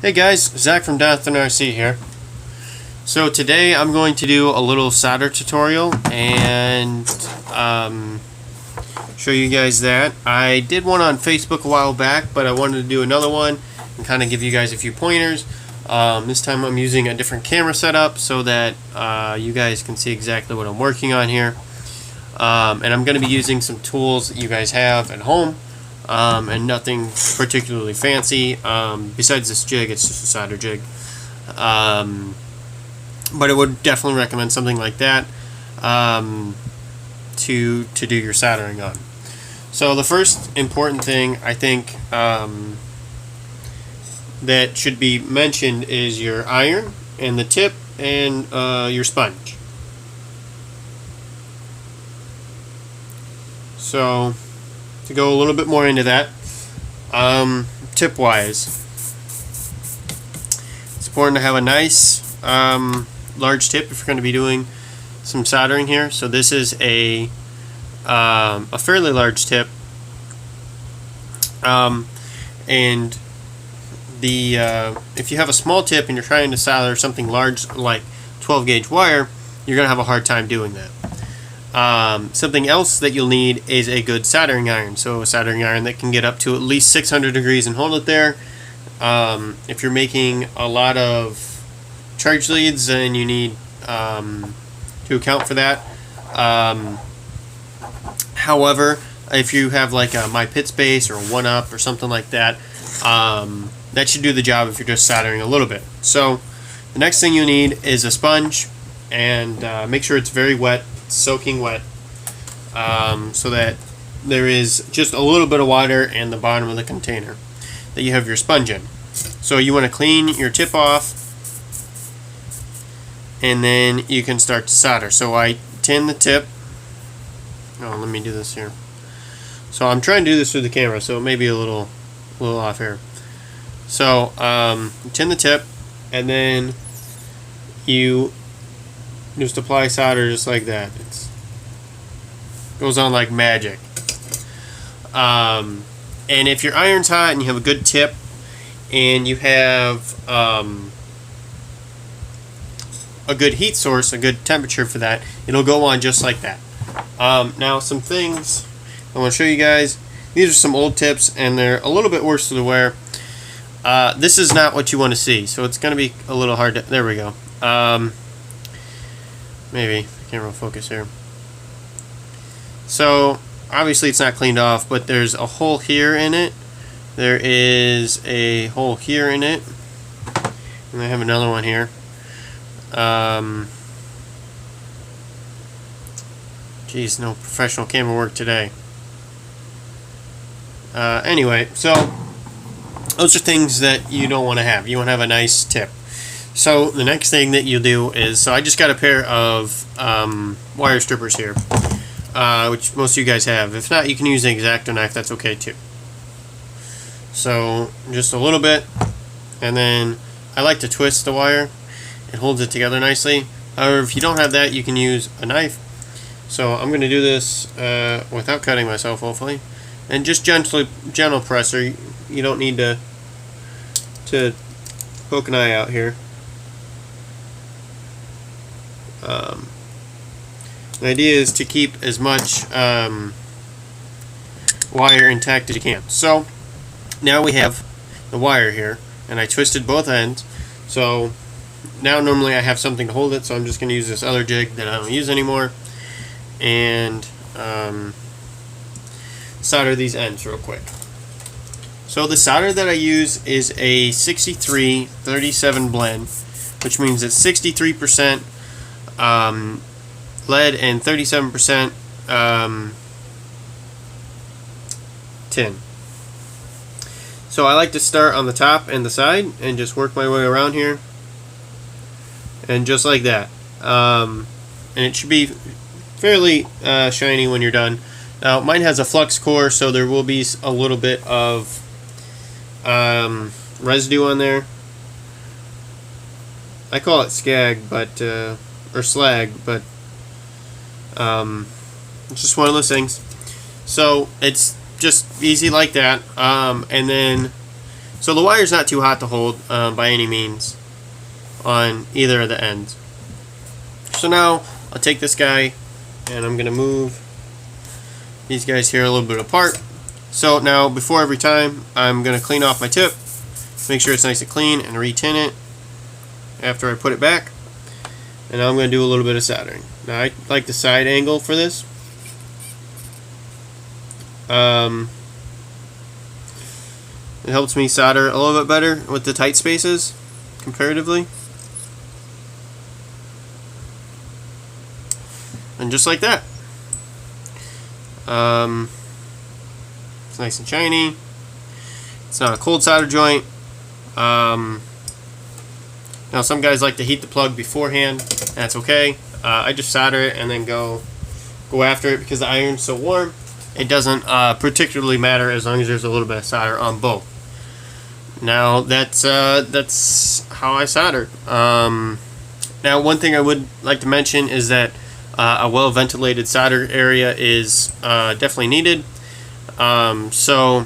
Hey guys, Zach from Jonathan RC here. So today I'm going to do a little solder tutorial and show you guys that. I did one on Facebook a while back, but I wanted to do another one and kind of give you guys a few pointers. This time I'm using a different camera setup so that you guys can see exactly what I'm working on here. And I'm going to be using some tools that you guys have at home. And nothing particularly fancy. Besides this jig, it's just a solder jig. But I would definitely recommend something like that to do your soldering on. So the first important thing I think that should be mentioned is your iron and the tip and your sponge. So to go a little bit more into that, tip wise, it's important to have a nice large tip if you're going to be doing some soldering here. So this is a fairly large tip, and the if you have a small tip and you're trying to solder something large like 12 gauge wire, you're going to have a hard time doing that. Something else that you'll need is a good soldering iron. So a soldering iron that can get up to at least 600 degrees and hold it there. If you're making a lot of charge leads, then you need to account for that. However, if you have like a My Pit Space or a 1-Up or something like that, that should do the job if you're just soldering a little bit. So the next thing you need is a sponge, and make sure it's very wet, soaking wet, so that there is just a little bit of water in the bottom of the container that you have your sponge in. So you want to clean your tip off, and then you can start to solder. So I tin the tip. Oh, let me do this here. So I'm trying to do this through the camera, so it may be a little off here. So tin the tip, and then you just apply solder just like that. It goes on like magic. And if your iron's hot and you have a good tip and you have a good heat source, a good temperature for that, it'll go on just like that. Now some things I want to show you guys. These are some old tips and they're a little bit worse to wear. This is not what you want to see, so it's going to be a little hard to, there we go. Maybe the camera will focus here. So obviously it's not cleaned off, but there's a hole here in it. There is a hole here in it, and I have another one here. Geez, no professional camera work today. Anyway, so those are things that you don't want to have. You want to have a nice tip. So the next thing that you do is, so I just got a pair of wire strippers here, which most of you guys have. If not, you can use an X-Acto knife, that's okay too. So just a little bit, and then I like to twist the wire. It holds it together nicely. However, if you don't have that, you can use a knife. So I'm going to do this without cutting myself, hopefully, and just gentle pressure. You don't need to poke an eye out here. The idea is to keep as much wire intact as you can. So now we have the wire here, and I twisted both ends. So now normally I have something to hold it, so I'm just going to use this other jig that I don't use anymore, and solder these ends real quick. So the solder that I use is a 63-37 blend, which means it's 63% lead and 37% tin. So I like to start on the top and the side and just work my way around here, and just like that. And it should be fairly shiny when you're done. Now mine has a flux core, so there will be a little bit of residue on there. I call it skag, but or slag, but it's just one of those things. So it's just easy like that. And then So the wire's not too hot to hold by any means on either of the ends. So now I'll take this guy and I'm going to move these guys here a little bit apart. So now before every time I'm going to clean off my tip, make sure it's nice and clean, and re-tin it after I put it back. And now I'm going to do a little bit of soldering. Now I like the side angle for this. It helps me solder a little bit better with the tight spaces comparatively. And just like that. It's nice and shiny. It's not a cold solder joint. Now some guys like to heat the plug beforehand. That's okay. I just solder it and then go after it because the iron's so warm. It doesn't particularly matter as long as there's a little bit of solder on both. Now that's how I soldered. Now one thing I would like to mention is that a well ventilated solder area is definitely needed. So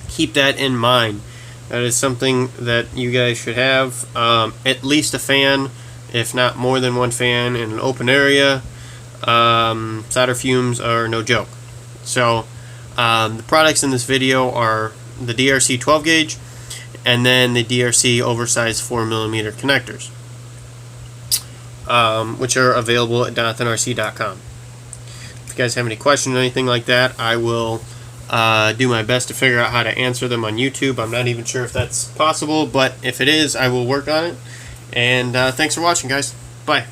keep that in mind. That is something that you guys should have. At least a fan, if not more than one fan in an open area. Solder fumes are no joke. So the products in this video are the DRC 12 gauge and then the DRC oversized 4mm connectors, which are available at donathanrc.com. If you guys have any questions or anything like that, I will do my best to figure out how to answer them on YouTube. I'm not even sure if that's possible, but if it is, I will work on it. And thanks for watching, guys. Bye.